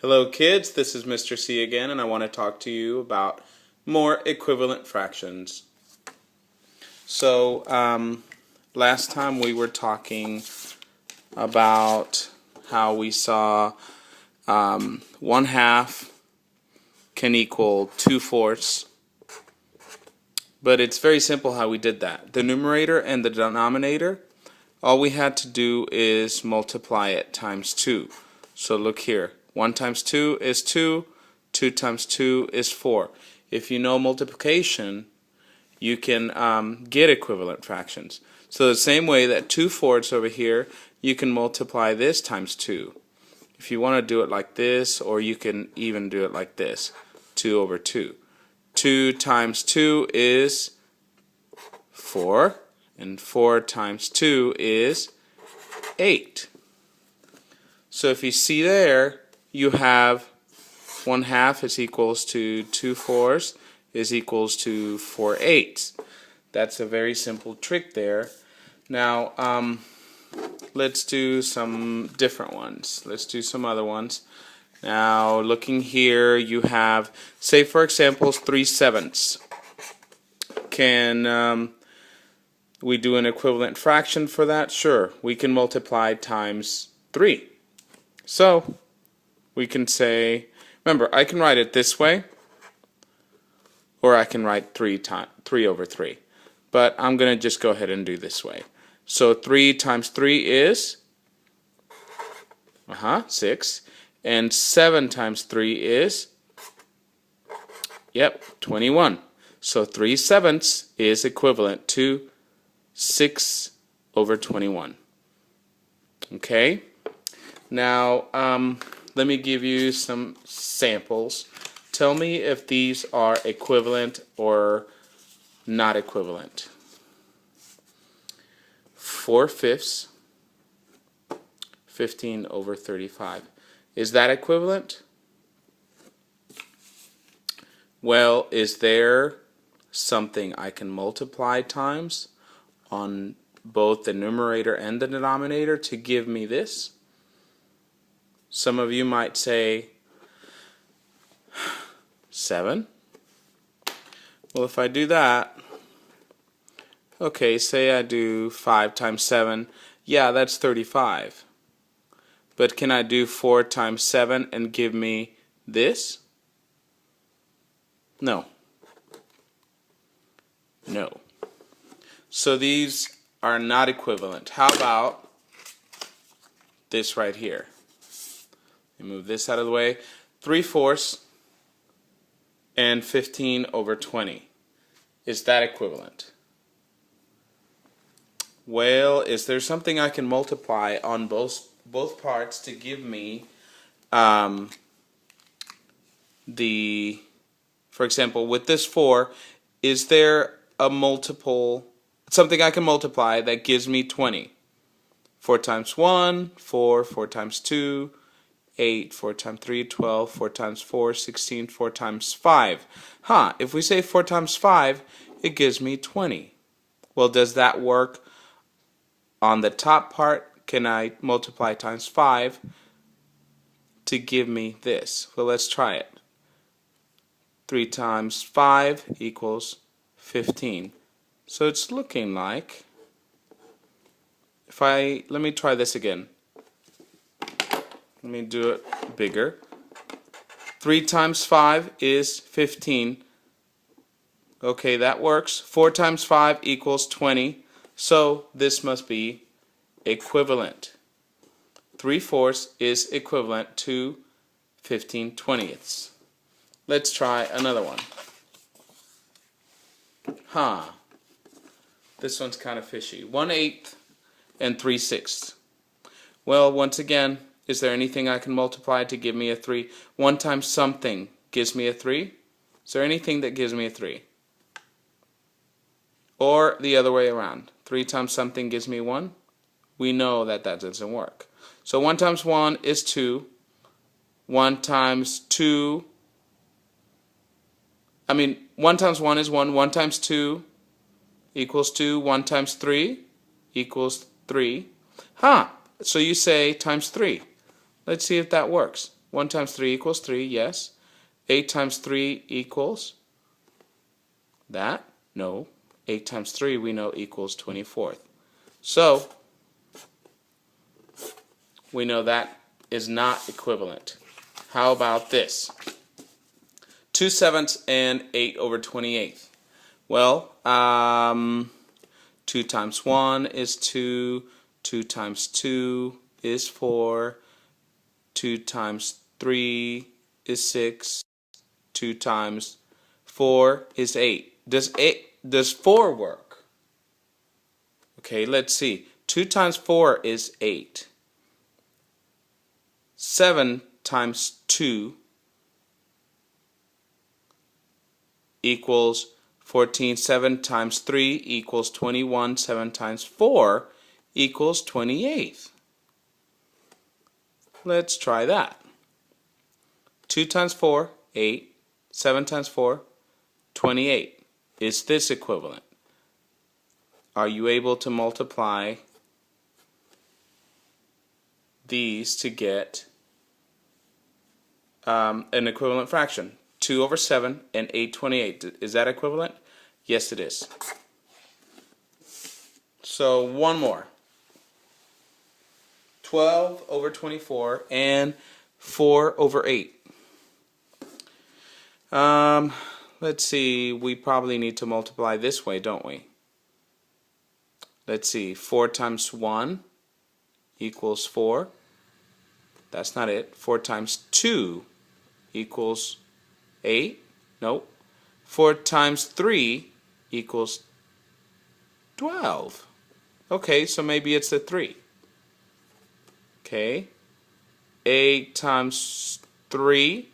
Hello kids, this is Mr. C again, and I want to talk to you about more equivalent fractions. So last time we were talking about how we saw 1/2 can equal 2/4, but it's very simple how we did that. The numerator and the denominator, all we had to do is multiply it times 2. So look here. 1 times 2 is 2, 2 times 2 is 4. If you know multiplication, you can get equivalent fractions. So the same way that 2/4 over here, you can multiply this times 2. If you want to do it like this, or you can even do it like this, 2 over 2. 2 times 2 is 4, and 4 times 2 is 8. So if you see there, you have 1/2 is equals to 2/4 is equals to 4/8. That's a very simple trick there. Now let's do some different ones. Let's do some other ones. Now looking here, you have, say for example, 3/7. Can we do an equivalent fraction for that? Sure. We can multiply times 3. So we can say, remember, I can write it this way, or I can write 3 over 3. But I'm going to just go ahead and do this way. So 3 times 3 is 6. And 7 times 3 is, 21. So 3/7 is equivalent to 6 over 21. Okay? Now, let me give you some samples. Tell me if these are equivalent or not equivalent. 4/5, 15 over 35. Is that equivalent? Well, is there something I can multiply times on both the numerator and the denominator to give me this? Some of you might say 7. Well, if I do that, okay, say I do 5 times 7, yeah, that's 35. But can I do 4 times 7 and give me this? No. No. So these are not equivalent. How about this right here? Let me move this out of the way. 3/4 and 15 over 20. Is that equivalent? Well, is there something I can multiply on both parts to give me for example, with this 4, is there a multiple, something I can multiply that gives me 20? 4 times 1, 4, 4 times 2, 8, 4 times 3, 12, 4 times 4, 16, 4 times 5. If we say 4 times 5, it gives me 20. Well, does that work on the top part? Can I multiply times 5 to give me this? Well, let's try it. 3 times 5 equals 15. So it's looking like, let me try this again. Let me do it bigger. 3 times 5 is 15. Okay, that works. 4 times 5 equals 20. So this must be equivalent. 3/4 is equivalent to 15/20. Let's try another one. This one's kind of fishy. 1/8 and 3/6. Well, once again, is there anything I can multiply to give me a 3? 1 times something gives me a 3. Is there anything that gives me a 3? Or the other way around. 3 times something gives me 1. We know that that doesn't work. So 1 times 1 is 2. 1 times 2, 1 times 1 is 1. 1 times 2 equals 2. 1 times 3 equals 3. So you say times 3. Let's see if that works. 1 times 3 equals 3, yes. 8 times 3 equals that? No. 8 times 3 we know equals 24th. So, we know that is not equivalent. How about this? 2/7 and 8/28. Well, 2 times 1 is 2, 2 times 2 is 4, 2 times 3 is 6, 2 times 4 is 8. Does 4 work? Okay, let's see. 2 times 4 is 8. 7 times 2 equals 14. 7 times 3 equals 21. 7 times 4 equals 28. Let's try that. 2 times 4, 8. 7 times 4, 28. Is this equivalent? Are you able to multiply these to get an equivalent fraction? 2/7 and 8/28. Is that equivalent? Yes, it is. So one more. 12/24 and 4/8. Let's see, we probably need to multiply this way, don't we? Let's see, 4 times 1 equals 4. That's not it. 4 times 2 equals 8. Nope. 4 times 3 equals 12. Okay, so maybe it's a 3. Okay. 8 times 3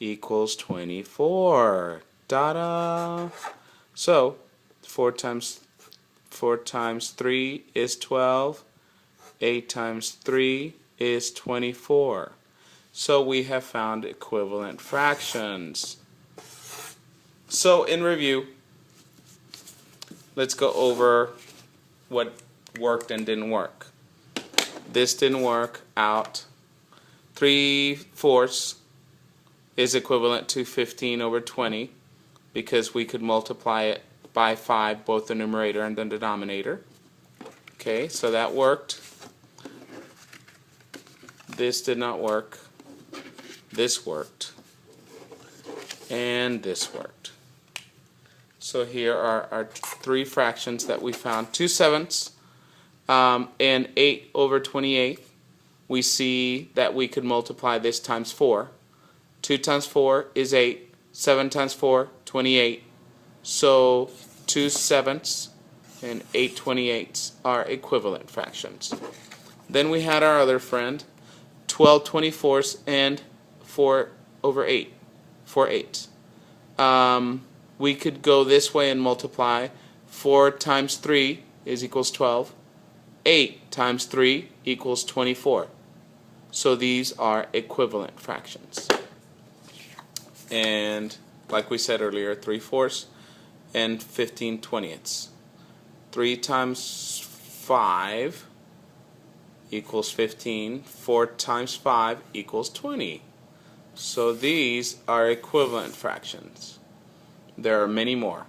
equals 24. Da-da. So 4 times 3 is 12. 8 times 3 is 24. So we have found equivalent fractions. So in review, let's go over what worked and didn't work. This didn't work out. 3/4 is equivalent to 15/20 because we could multiply it by 5, both the numerator and the denominator. Okay, so that worked. This did not work. This worked. And this worked. So here are our 3 fractions that we found. 2/7 and 8/28. We see that we could multiply this times 4. 2 times 4 is 8. 7 times 4, 28. So 2/7 and 8/28 are equivalent fractions. Then we had our other friend, 12/24 and 4/8. 4/8. We could go this way and multiply. 4 times 3 is equals 12. 8 times 3 equals 24. So these are equivalent fractions. And like we said earlier, 3/4 and 15/20. 3 times 5 equals 15. 4 times 5 equals 20. So these are equivalent fractions. There are many more.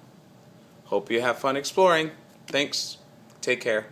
Hope you have fun exploring. Thanks. Take care.